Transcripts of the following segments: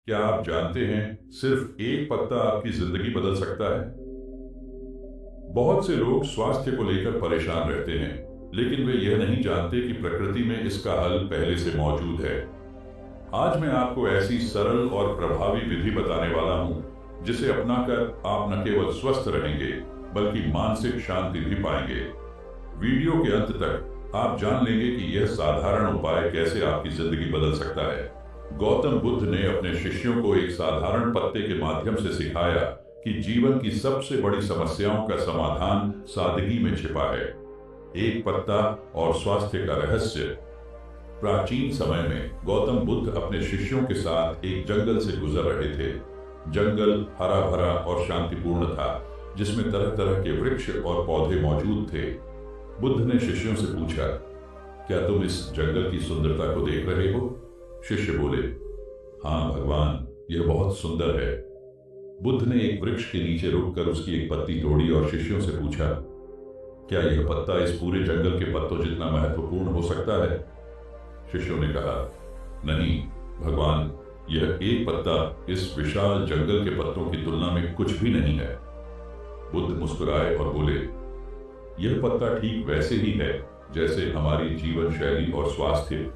क्या आप जानते हैं, सिर्फ एक पत्ता आपकी जिंदगी बदल सकता है। बहुत से लोग स्वास्थ्य को लेकर परेशान रहते हैं, लेकिन वे यह नहीं जानते कि प्रकृति में इसका हल पहले से मौजूद है। आज मैं आपको ऐसी सरल और प्रभावी विधि बताने वाला हूं, जिसे अपनाकर आप न केवल स्वस्थ रहेंगे, बल्कि मानसिक शांति भी पाएंगे। वीडियो के अंत तक आप जान लेंगे कि यह साधारण उपाय कैसे आपकी जिंदगी बदल सकता है। गौतम बुद्ध ने अपने शिष्यों को एक साधारण पत्ते के माध्यम से सिखाया कि जीवन की सबसे बड़ी समस्याओं का समाधान सादगी में छिपा है। एक पत्ता और स्वास्थ्य का रहस्य। प्राचीन समय में गौतम बुद्ध अपने शिष्यों के साथ एक जंगल से गुजर रहे थे। जंगल हरा भरा और शांतिपूर्ण था, जिसमें तरह तरह के वृक्ष और पौधे मौजूद थे। बुद्ध ने शिष्यों से पूछा, क्या तुम इस जंगल की सुंदरता को देख रहे हो? शिष्य बोले, हाँ भगवान, यह बहुत सुंदर है। बुद्ध ने एक वृक्ष के नीचे रुककर उसकी एक पत्ती तोड़ी और शिष्यों से पूछा, क्या यह पत्ता इस पूरे जंगल के पत्तों जितना महत्वपूर्ण हो सकता है? शिष्यों ने कहा, नहीं भगवान, यह एक पत्ता इस विशाल जंगल के पत्तों की तुलना में कुछ भी नहीं है। बुद्ध मुस्कुराए और बोले, यह पत्ता ठीक वैसे ही है जैसे हमारी जीवन शैली और स्वास्थ्य।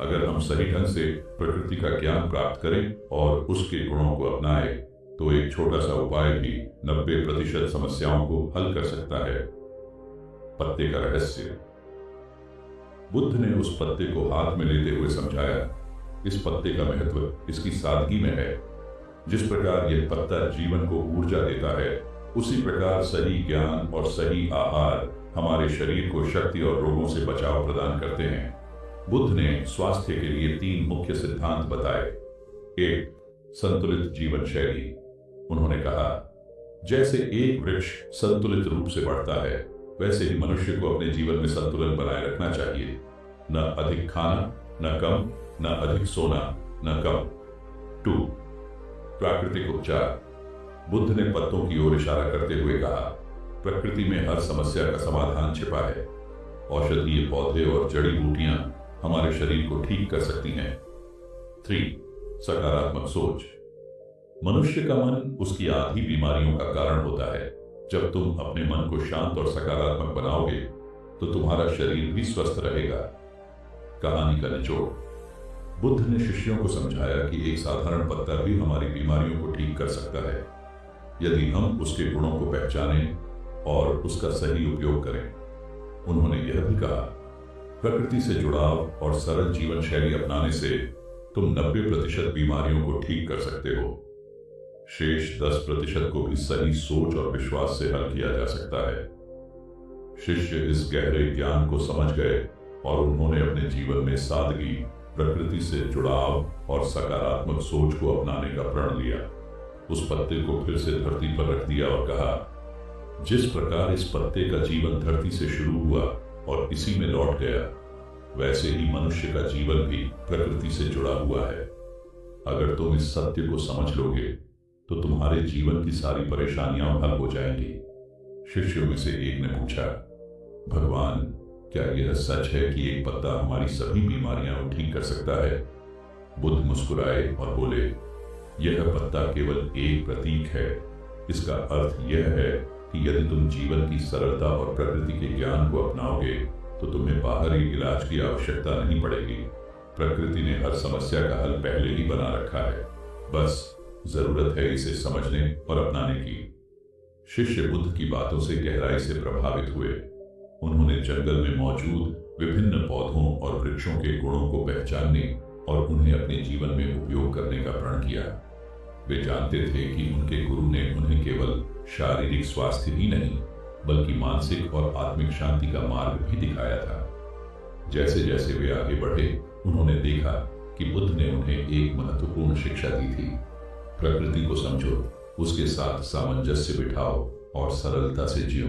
अगर हम सही ढंग से प्रकृति का ज्ञान प्राप्त करें और उसके गुणों को अपनाएं, तो एक छोटा सा उपाय भी 90% समस्याओं को हल कर सकता है। पत्ते का रहस्य। बुद्ध ने उस पत्ते को हाथ में लेते हुए समझाया, इस पत्ते का महत्व इसकी सादगी में है। जिस प्रकार यह पत्ता जीवन को ऊर्जा देता है, उसी प्रकार सही ज्ञान और सही आहार हमारे शरीर को शक्ति और रोगों से बचाव प्रदान करते हैं। बुद्ध ने स्वास्थ्य के लिए 3 मुख्य सिद्धांत बताए। 1. संतुलित जीवन शैली। उन्होंने कहा, जैसे एक वृक्ष संतुलित रूप से बढ़ता है, वैसे ही मनुष्य को अपने जीवन में संतुलन बनाए रखना चाहिए। न अधिक खाना, न कम, न अधिक सोना, न कम। 2. प्राकृतिक उपचार। बुद्ध ने पत्तों की ओर इशारा करते हुए कहा, प्रकृति में हर समस्या का समाधान छिपा है। औषधीय पौधे और जड़ी बूटियां हमारे शरीर को ठीक कर सकती हैं। 3. सकारात्मक सोच। मनुष्य का मन उसकी आधी बीमारियों का कारण होता है। जब तुम अपने मन को शांत और सकारात्मक बनाओगे, तो तुम्हारा शरीर भी स्वस्थ रहेगा। कहानी का निचोड़। बुद्ध ने शिष्यों को समझाया कि एक साधारण पत्ता भी हमारी बीमारियों को ठीक कर सकता है, यदि हम उसके गुणों को पहचानें और उसका सही उपयोग करें। उन्होंने यह भी कहा, प्रकृति से जुड़ाव और सरल जीवन शैली अपनाने से तुम 90% बीमारियों को ठीक कर सकते हो। शेष 10% को भी सही सोच और विश्वास से हल किया जा सकता है। शिष्य इस गहरे ज्ञान को समझ गए और उन्होंने अपने जीवन में सादगी, प्रकृति से जुड़ाव और सकारात्मक सोच को अपनाने का प्रण लिया। उस पत्ते को फिर से धरती पर रख दिया और कहा, जिस प्रकार इस पत्ते का जीवन धरती से शुरू हुआ और इसी में लौट गया, वैसे ही मनुष्य का जीवन भी प्रकृति से जुड़ा हुआ है। अगर तुम इस सत्य को समझ लोगे, तो तुम्हारे जीवन की सारी परेशानियां हल हो जाएंगी। शिष्यों में से एक ने पूछा, भगवान, क्या यह सच है कि एक पत्ता हमारी सभी बीमारियां ठीक कर सकता है? बुद्ध मुस्कुराए और बोले, यह पत्ता केवल एक प्रतीक है। इसका अर्थ यह है कि यदि तुम जीवन की सरलता और प्रकृति के ज्ञान को अपनाओगे, तो तुम्हें बाहरी इलाज की आवश्यकता नहीं पड़ेगी। प्रकृति ने हर समस्या का हल पहले ही बना रखा है, बस जरूरत है इसे समझने और अपनाने की। शिष्य बुद्ध की बातों से गहराई से प्रभावित हुए। उन्होंने जंगल में मौजूद विभिन्न पौधों और वृक्षों के गुणों को पहचानने और उन्हें अपने जीवन में उपयोग करने का प्रण किया। वे जानते थे कि उनके गुरु ने उन्हें केवल शारीरिक स्वास्थ्य ही नहीं, बल्कि मानसिक और आत्मिक शांति का मार्ग भी दिखाया था। जैसे जैसे वे आगे बढ़े, उन्होंने देखा कि बुद्ध ने उन्हें एक महत्वपूर्ण शिक्षा दी थी। प्रकृति को समझो, उसके साथ सामंजस्य बिठाओ और सरलता से जियो।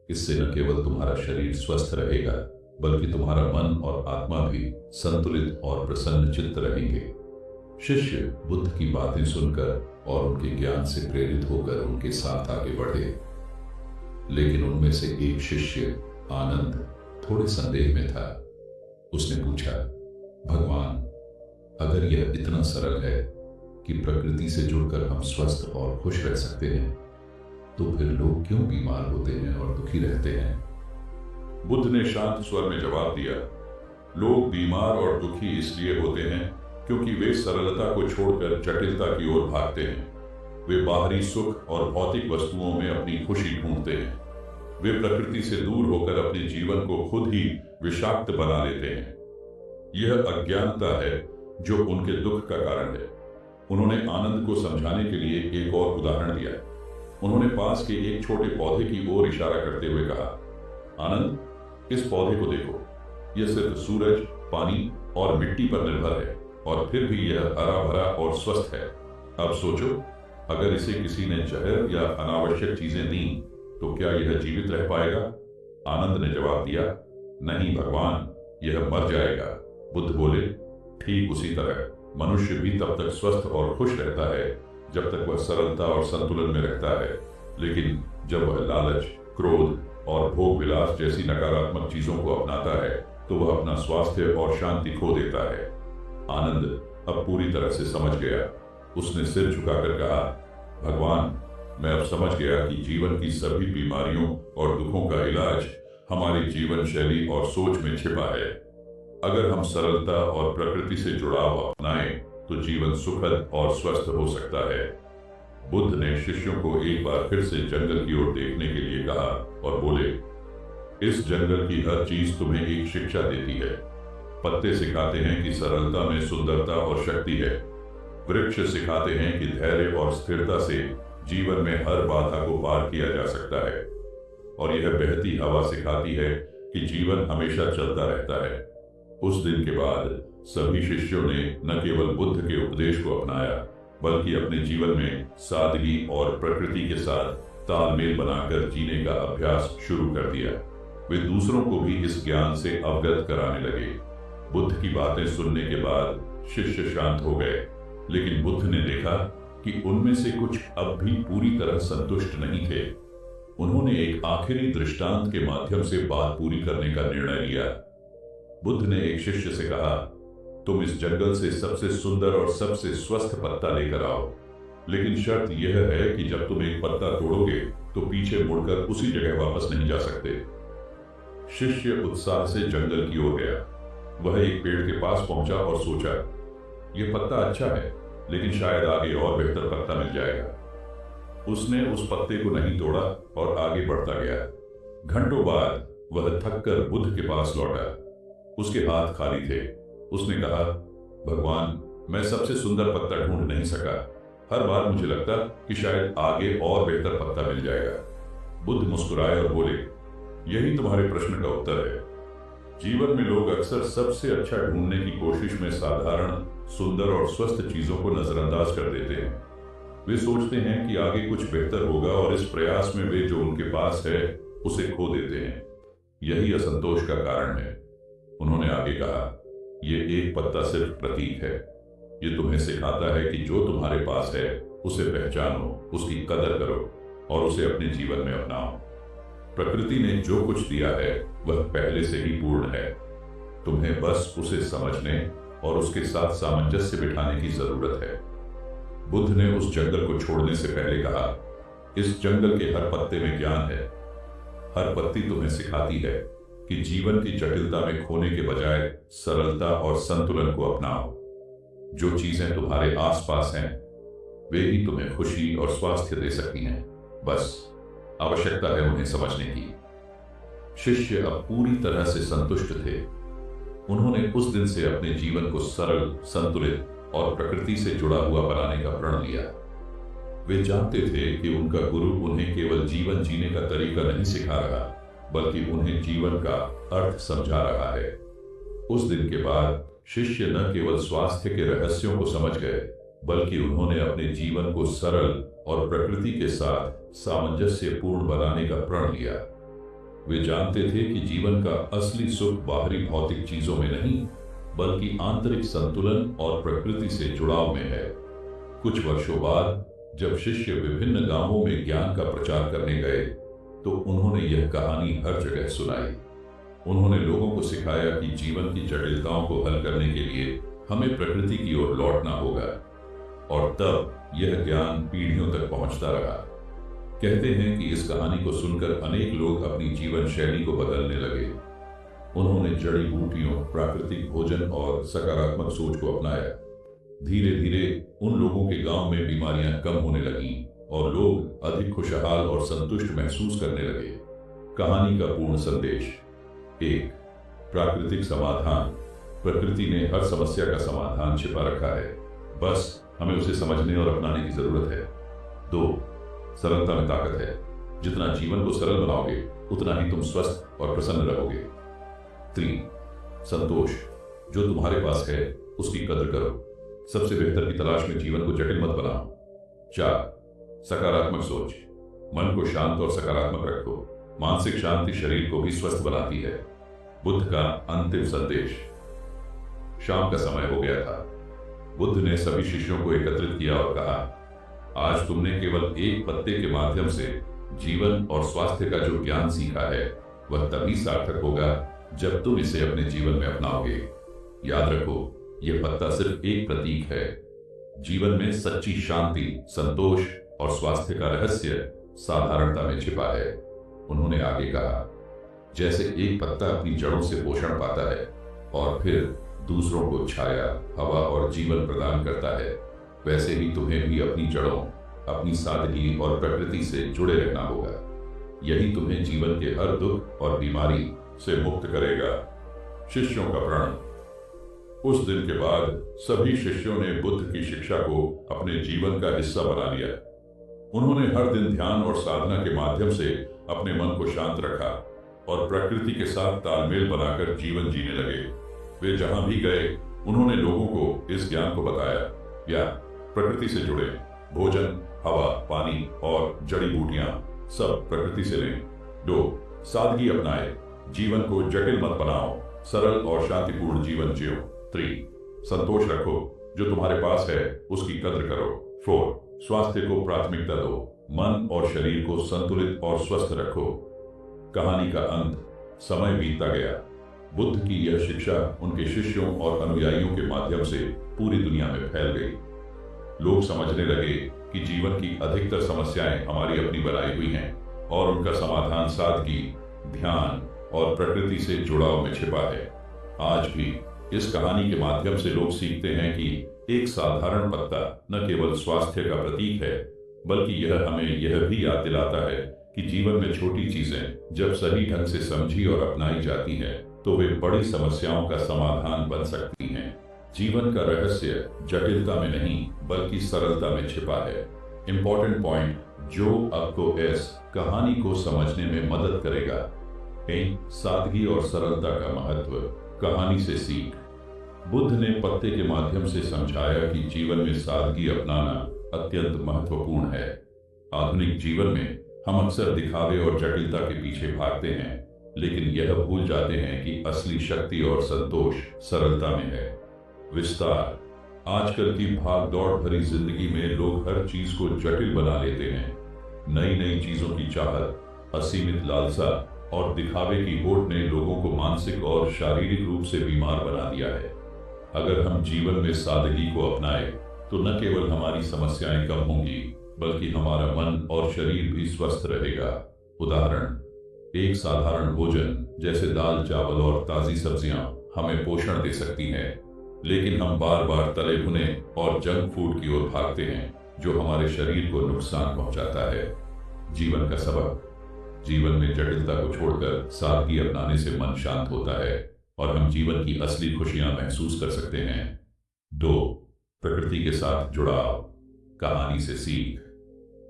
इससे न केवल तुम्हारा शरीर स्वस्थ रहेगा, बल्कि तुम्हारा मन और आत्मा भी संतुलित और प्रसन्न चित्त रहेंगे। शिष्य बुद्ध की बातें सुनकर और उनके ज्ञान से प्रेरित होकर उनके साथ आगे बढ़े। लेकिन उनमें से एक शिष्य, आनंद, थोड़े संदेह में था। उसने पूछा, भगवान, अगर यह इतना सरल है, कि प्रकृति से जुड़कर हम स्वस्थ और खुश रह सकते हैं, तो फिर लोग क्यों बीमार होते हैं और दुखी रहते हैं? बुद्ध ने शांत स्वर में जवाब दिया, लोग बीमार और दुखी इसलिए होते हैं क्योंकि वे सरलता को छोड़कर जटिलता की ओर भागते हैं। वे बाहरी सुख और भौतिक वस्तुओं में अपनी खुशी ढूंढते हैं। वे प्रकृति से दूर होकर अपने जीवन को खुद ही विषाक्त बना लेते हैं। यह अज्ञानता है जो उनके दुख का कारण है। उन्होंने आनंद को समझाने के लिए एक और उदाहरण दिया। उन्होंने पास के एक छोटे पौधे की ओर इशारा करते हुए कहा, आनंद, इस पौधे को देखो। यह सिर्फ सूरज, पानी और मिट्टी पर निर्भर है और फिर भी यह हरा भरा और स्वस्थ है। अब सोचो, अगर इसे किसी ने जहर या अनावश्यक चीजें दी तो क्या यह जीवित रह पाएगा? आनंद ने जवाब दिया, नहीं भगवान, यह मर जाएगा। बुद्ध बोले, ठीक उसी तरह मनुष्य भी तब तक स्वस्थ और खुश रहता है जब तक वह सरलता और संतुलन में रहता है, लेकिन जब वह लालच, क्रोध और भोग विलास जैसी नकारात्मक चीजों को अपनाता है तो वह अपना स्वास्थ्य और शांति खो देता है। आनंद अब पूरी तरह से समझ गया। उसने सिर झुकाकर कहा, भगवान, मैं अब समझ गया कि जीवन की सभी बीमारियों और दुखों का इलाज हमारी जीवन शैली और सोच में छिपा है। अगर हम सरलता और प्रकृति से जुड़ाव अपनाएं तो जीवन सुखद और स्वस्थ हो सकता है। बुद्ध ने शिष्यों को एक बार फिर से जंगल की ओर देखने के लिए कहा और बोले, इस जंगल की हर चीज तुम्हें एक शिक्षा देती है। पत्ते सिखाते हैं कि सरलता में सुंदरता और शक्ति है। वृक्ष सिखाते हैं कि धैर्य और स्थिरता से जीवन में हर बाधा को पार किया जा सकता है। और यह बहती हवा सिखाती है कि जीवन हमेशा चलता रहता है। उस दिन के बाद सभी शिष्यों ने न केवल बुद्ध के उपदेश को अपनाया, बल्कि अपने जीवन में सादगी और प्रकृति के साथ तालमेल बनाकर जीने का अभ्यास शुरू कर दिया। वे दूसरों को भी इस ज्ञान से अवगत कराने लगे। बुद्ध की बातें सुनने के बाद शिष्य शांत हो गए, लेकिन बुद्ध ने देखा कि उनमें से कुछ अब भी पूरी तरह संतुष्ट नहीं थे। उन्होंने एक आखिरी दृष्टांत के माध्यम से बात पूरी करने का निर्णय लिया। बुद्ध ने एक शिष्य से कहा, तुम इस जंगल से सबसे सुंदर और सबसे स्वस्थ पत्ता लेकर आओ, लेकिन शर्त यह है कि जब तुम एक पत्ता तोड़ोगे तो पीछे मुड़कर उसी जगह वापस नहीं जा सकते। शिष्य उत्साह से जंगल की ओर गया। वह एक पेड़ के पास पहुंचा और सोचा, यह पत्ता अच्छा है, लेकिन शायद आगे और बेहतर पत्ता मिल जाएगा। उसने उस पत्ते को नहीं तोड़ा और आगे बढ़ता गया। घंटों बाद वह थककर बुद्ध के पास लौटा। उसके हाथ खाली थे। उसने कहा, भगवान, मैं सबसे सुंदर पत्ता ढूंढ नहीं सका। हर बार मुझे लगता कि शायद आगे और बेहतर पत्ता मिल जाएगा। बुद्ध मुस्कुराए और बोले, यही तुम्हारे प्रश्न का उत्तर है। जीवन में लोग अक्सर सबसे अच्छा ढूंढने की कोशिश में साधारण, सुंदर और स्वस्थ चीजों को नजरअंदाज कर देते हैं। वे सोचते हैं कि आगे कुछ बेहतर होगा और इस प्रयास में वे जो उनके पास है उसे खो देते हैं। यही असंतोष का कारण है। उन्होंने आगे कहा, यह एक पत्ता सिर्फ प्रतीक है। ये तुम्हें सिखाता है कि जो तुम्हारे पास है उसे पहचानो, उसकी कदर करो और उसे अपने जीवन में अपनाओ। प्रकृति ने जो कुछ दिया है वह पहले से ही पूर्ण है। तुम्हें बस उसे समझने और उसके साथ सामंजस्य बिठाने की जरूरत है। बुद्ध ने उस जंगल को छोड़ने से पहले कहा, इस जंगल के हर पत्ते में ज्ञान है। हर पत्ती तुम्हें सिखाती है कि जीवन की जटिलता में खोने के बजाय सरलता और संतुलन को अपनाओ। जो चीजें तुम्हारे आसपास हैं वे ही तुम्हें खुशी और स्वास्थ्य दे सकती हैं। बस आवश्यकता है उन्हें समझने की। शिष्य अब पूरी तरह से संतुष्ट थे। उन्होंने उस दिन से अपने जीवन को सरल, संतुलित और प्रकृति से जुड़ा हुआ बनाने का प्रण लिया। वे जानते थे कि उनका गुरु उन्हें केवल जीवन जीने का तरीका नहीं सिखा रहा, बल्कि उन्हें जीवन का अर्थ समझा रहा है। उस दिन के बाद शिष्य न केवल स्वास्थ्य के रहस्यों को समझ गए, बल्कि उन्होंने अपने जीवन को सरल और प्रकृति के साथ सामंजस्यपूर्ण बनाने का प्रण लिया। वे जानते थे कि जीवन का असली सुख बाहरी भौतिक चीजों में नहीं, बल्कि आंतरिक संतुलन और प्रकृति से जुड़ाव में है। कुछ वर्षों बाद जब शिष्य विभिन्न गांवों में ज्ञान का प्रचार करने गए, तो उन्होंने यह कहानी हर जगह सुनाई। उन्होंने लोगों को सिखाया कि जीवन की जटिलताओं को हल करने के लिए हमें प्रकृति की ओर लौटना होगा। और तब यह ज्ञान पीढ़ियों तक पहुंचता रहा। कहते हैं कि इस कहानी को सुनकर अनेक लोग अपनी जीवन शैली को बदलने लगे। उन्होंने जड़ी बूटियों, प्राकृतिक भोजन और सकारात्मक सोच को अपनाया। धीरे धीरे उन लोगों के गांव में बीमारियां कम होने लगीं और लोग अधिक खुशहाल और संतुष्ट महसूस करने लगे। कहानी का पूर्ण संदेश: 1. प्राकृतिक समाधान। प्रकृति ने हर समस्या का समाधान छिपा रखा है, बस हमें उसे समझने और अपनाने की जरूरत है। 2. सरलता में ताकत है। जितना जीवन को सरल बनाओगे उतना ही तुम स्वस्थ और प्रसन्न रहोगे। 3. संतोष। जो तुम्हारे पास है उसकी कद्र करो। सबसे बेहतर की तलाश में जीवन को जटिल मत बनाओ। 4. सकारात्मक सोच। मन को शांत और सकारात्मक रखो। मानसिक शांति शरीर को भी स्वस्थ बनाती है। बुद्ध का अंतिम संदेश। शाम का समय हो गया था। बुद्ध ने सभी शिष्यों को एकत्रित किया और कहा, आज तुमने केवल एक पत्ते के माध्यम से जीवन और स्वास्थ्य का जो ज्ञान सीखा है वह तभी सार्थक होगा जब तुम इसे अपने जीवन में अपनाओगे। याद रखो, यह पत्ता सिर्फ एक प्रतीक है। जीवन में सच्ची शांति, संतोष और स्वास्थ्य का रहस्य साधारणता में छिपा है। उन्होंने आगे कहा, जैसे एक पत्ता अपनी जड़ों से पोषण पाता है और फिर दूसरों को छाया, हवा और जीवन प्रदान करता है, वैसे ही तुम्हें भी अपनी जड़ों, अपनी सादगी और प्रकृति से जुड़े रहना होगा। यही तुम्हें जीवन के हर दुख और बीमारी से मुक्त करेगा। शिष्यों का प्रण। उस दिन के बाद सभी शिष्यों ने बुद्ध की शिक्षा को अपने जीवन का हिस्सा बना लिया। उन्होंने हर दिन ध्यान और साधना के माध्यम से अपने मन को शांत रखा और प्रकृति के साथ तालमेल बनाकर जीवन जीने लगे। वे जहां भी गए उन्होंने लोगों को इस ज्ञान को बताया, या प्रकृति से जुड़े, भोजन, हवा, पानी और जड़ी बूटियां सब प्रकृति से लें। 2. सादगी अपनाए। जीवन को जटिल मत बनाओ, सरल और शांतिपूर्ण जीवन जियो। 3. संतोष रखो। जो तुम्हारे पास है उसकी कद्र करो। 4. स्वास्थ्य को प्राथमिकता दो। मन और शरीर को संतुलित और स्वस्थ रखो। कहानी का अंत। समय बीतता गया। बुद्ध की यह शिक्षा उनके शिष्यों और अनुयायियों के माध्यम से पूरी दुनिया में फैल गई। लोग समझने लगे कि जीवन की अधिकतर समस्याएं हमारी अपनी बनाई हुई हैं और उनका समाधान सादगी, ध्यान और प्रकृति से जुड़ाव में छिपा है। आज भी इस कहानी के माध्यम से लोग सीखते हैं कि एक साधारण पत्ता न केवल स्वास्थ्य का प्रतीक है, बल्कि यह हमें यह भी याद दिलाता है कि जीवन में छोटी चीजें जब सही ढंग से समझी और अपनाई जाती हैं, तो वे बड़ी समस्याओं का समाधान बन सकती हैं। जीवन का रहस्य जटिलता में नहीं बल्कि सरलता में छिपा है। इंपॉर्टेंट पॉइंट जो आपको इस कहानी को समझने में मदद करेगा। सादगी और सरलता का महत्व। कहानी से सीख। बुद्ध ने पत्ते के माध्यम से समझाया कि जीवन में सादगी अपनाना अत्यंत महत्वपूर्ण है। आधुनिक जीवन में हम अक्सर दिखावे और जटिलता के पीछे भागते हैं, लेकिन यह भूल जाते हैं कि असली शक्ति और संतोष सरलता में है। विस्तार। आजकल की भाग दौड़ भरी जिंदगी में लोग हर चीज को जटिल बना लेते हैं। नई नई चीजों की चाहत, असीमित लालसा और दिखावे की होड़ ने लोगों को मानसिक और शारीरिक रूप से बीमार बना दिया है। अगर हम जीवन में सादगी को अपनाएं, तो न केवल हमारी समस्याएं कम होंगी, बल्कि हमारा मन और शरीर भी स्वस्थ रहेगा। उदाहरण, एक साधारण भोजन जैसे दाल, चावल और ताजी सब्जियां हमें पोषण दे सकती हैं, लेकिन हम बार बार तले भुने और जंक फूड की ओर भागते हैं, जो हमारे शरीर को नुकसान पहुंचाता है। जीवन का सबक। जीवन में जटिलता को छोड़कर सादगी अपनाने से मन शांत होता है और हम जीवन की असली खुशियां महसूस कर सकते हैं। 2. प्रकृति के साथ जुड़ाव। कहानी से सीख।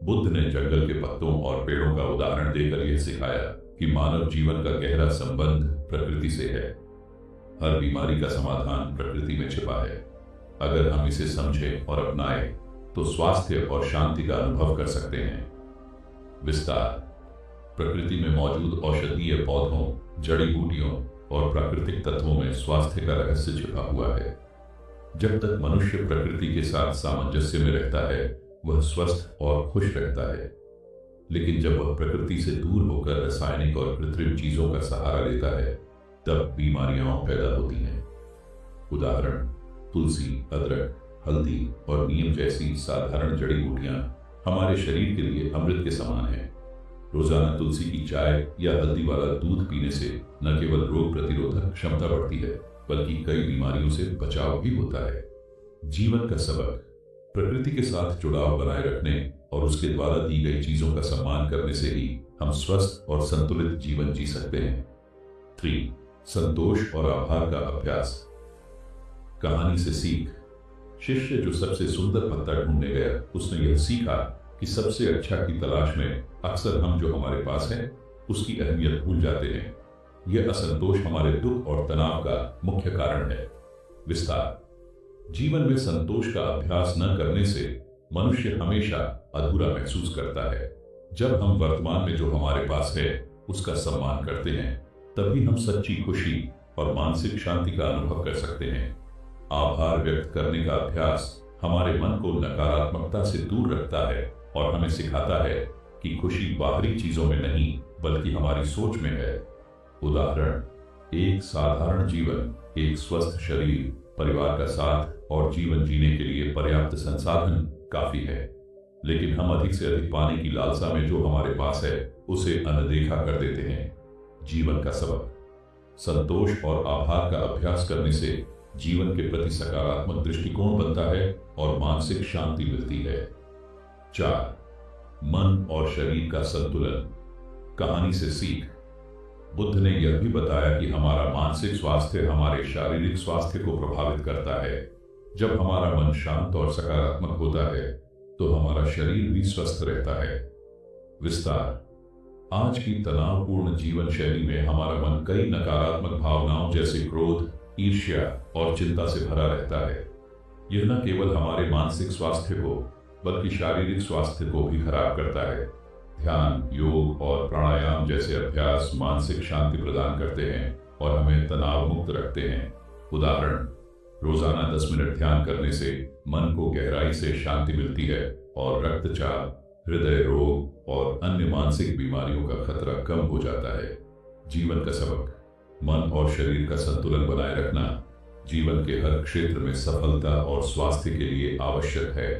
बुद्ध ने जंगल के पत्तों और पेड़ों का उदाहरण देकर यह सिखाया कि मानव जीवन का गहरा संबंध प्रकृति से है। हर बीमारी का समाधान प्रकृति में छिपा है। अगर हम इसे समझें और अपनाएं, तो स्वास्थ्य और शांति का अनुभव कर सकते हैं। विस्तार। प्रकृति में मौजूद औषधीय पौधों, जड़ी बूटियों और प्राकृतिक तत्वों में स्वास्थ्य का रहस्य छिपा हुआ है। जब तक मनुष्य प्रकृति के साथ सामंजस्य में रहता है, वह स्वस्थ और खुश रहता है। लेकिन जब वह प्रकृति से दूर होकर रासायनिक और कृत्रिम चीजों का सहारा लेता है, तब बीमारियां पैदा होती हैं। उदाहरण, तुलसी, अदरक, हल्दी और नीम जैसी साधारण जड़ी बूटियां हमारे शरीर के लिए अमृत के समान हैं। रोजाना तुलसी की चाय या हल्दी वाला दूध पीने से न केवल रोग प्रतिरोधक क्षमता बढ़ती है, बल्कि कई बीमारियों से बचाव भी होता है। जीवन का सबक: प्रकृति के साथ जुड़ाव बनाए रखने और उसके द्वारा दी गई चीजों का सम्मान करने से ही हम स्वस्थ और संतुलित जीवन जी सकते हैं। 3. संतोष और आभार का अभ्यास। कहानी से सीख। शिष्य जो सबसे सुंदर पत्ता ढूंढने गया, उसने यह सीखा कि सबसे अच्छा की तलाश में अक्सर हम जो हमारे पास है उसकी अहमियत भूल जाते हैं। यह असंतोष हमारे दुख और तनाव का मुख्य कारण है। विस्तार: जीवन में संतोष का अभ्यास न करने से मनुष्य हमेशा अधूरा महसूस करता है। जब हम वर्तमान में जो हमारे पास है उसका सम्मान करते हैं, तभी हम सच्ची खुशी और मानसिक शांति का अनुभव कर सकते हैं। आभार व्यक्त करने का अभ्यास हमारे मन को नकारात्मकता से दूर रखता है और हमें सिखाता है कि खुशी बाहरी चीजों में नहीं बल्कि हमारी सोच में है। उदाहरण: एक साधारण जीवन, एक स्वस्थ शरीर, परिवार का साथ और जीवन जीने के लिए पर्याप्त संसाधन काफी है। लेकिन हम अधिक से अधिक पाने की लालसा में जो हमारे पास है उसे अनदेखा कर देते हैं। जीवन का सबक: संतोष और आभार का अभ्यास करने से जीवन के प्रति सकारात्मक दृष्टिकोण बनता है और मानसिक शांति मिलती है। 4. मन और शरीर का संतुलन। कहानी से सीख। बुद्ध ने यह भी बताया कि हमारा मानसिक स्वास्थ्य हमारे शारीरिक स्वास्थ्य को प्रभावित करता है। जब हमारा मन शांत और सकारात्मक होता है तो हमारा शरीर भी स्वस्थ रहता है। विस्तार: आज की तनावपूर्ण जीवन शैली में हमारा मन कई नकारात्मक भावनाओं जैसे क्रोध, ईर्ष्या और चिंता से भरा रहता है। यह न केवल हमारे मानसिक स्वास्थ्य को बल्कि शारीरिक स्वास्थ्य को भी खराब करता है। ध्यान, योग और प्राणायाम जैसे अभ्यास मानसिक शांति प्रदान करते हैं और हमें तनाव मुक्त रखते हैं। उदाहरण: रोजाना 10 मिनट ध्यान करने से मन को गहराई से शांति मिलती है और रक्तचाप, हृदय रोग और अन्य मानसिक बीमारियों का खतरा कम हो जाता है। जीवन का सबक: मन और शरीर का संतुलन बनाए रखना जीवन के हर क्षेत्र में सफलता और स्वास्थ्य के लिए आवश्यक है।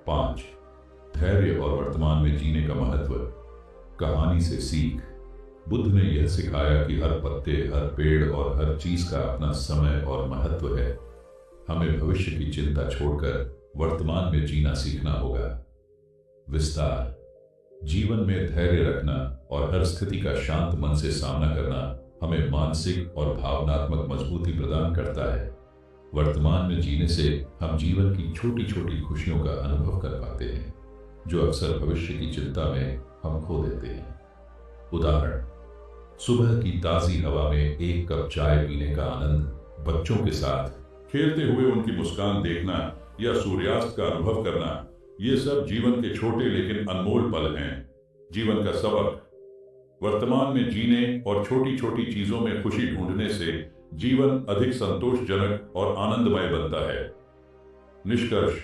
5. धैर्य और वर्तमान में जीने का महत्व। कहानी से सीख। बुद्ध ने यह सिखाया कि हर पत्ते, हर पेड़ और हर चीज का अपना समय और महत्व है। हमें भविष्य की चिंता छोड़कर वर्तमान में जीना सीखना होगा। विस्तार: जीवन में धैर्य रखना और हर स्थिति का शांत मन से सामना करना हमें मानसिक और भावनात्मक मजबूती प्रदान करता है। वर्तमान में जीने से हम जीवन की छोटी छोटी खुशियों का अनुभव कर पाते हैं, जो अक्सर भविष्य की चिंता में हम खो देते हैं। उदाहरण: सुबह की ताजी हवा में एक कप चाय पीने का आनंद, बच्चों के साथ खेलते हुए उनकी मुस्कान देखना या सूर्यास्त का अनुभव करना, ये सब जीवन के छोटे लेकिन अनमोल पल हैं। जीवन का सबक: वर्तमान में जीने और छोटी छोटी चीजों में खुशी ढूंढने से जीवन अधिक संतोषजनक और आनंदमय बनता है। निष्कर्ष: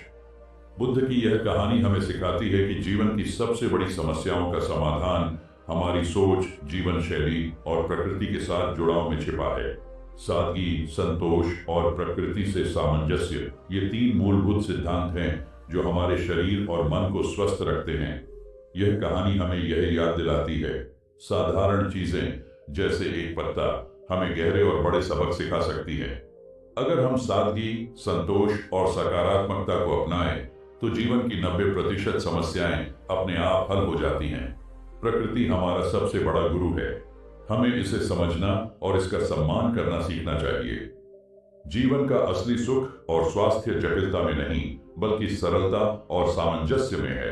बुद्ध की यह कहानी हमें सिखाती है कि जीवन की सबसे बड़ी समस्याओं का समाधान हमारी सोच, जीवन शैली और प्रकृति के साथ जुड़ाव में छिपा है। सादगी, संतोष और प्रकृति से सामंजस्य, ये 3 मूलभूत सिद्धांत हैं जो हमारे शरीर और मन को स्वस्थ रखते हैं। यह कहानी हमें यह याद दिलाती है, साधारण चीजें जैसे एक पत्ता हमें गहरे और बड़े सबक सिखा सकती है। अगर हम सादगी, संतोष और सकारात्मकता को अपनाएं तो जीवन की 90% समस्याएं अपने आप हल हो जाती हैं। प्रकृति हमारा सबसे बड़ा गुरु है, हमें इसे समझना और इसका सम्मान करना सीखना चाहिए। जीवन का असली सुख और स्वास्थ्य जटिलता में नहीं बल्कि सरलता और सामंजस्य में है।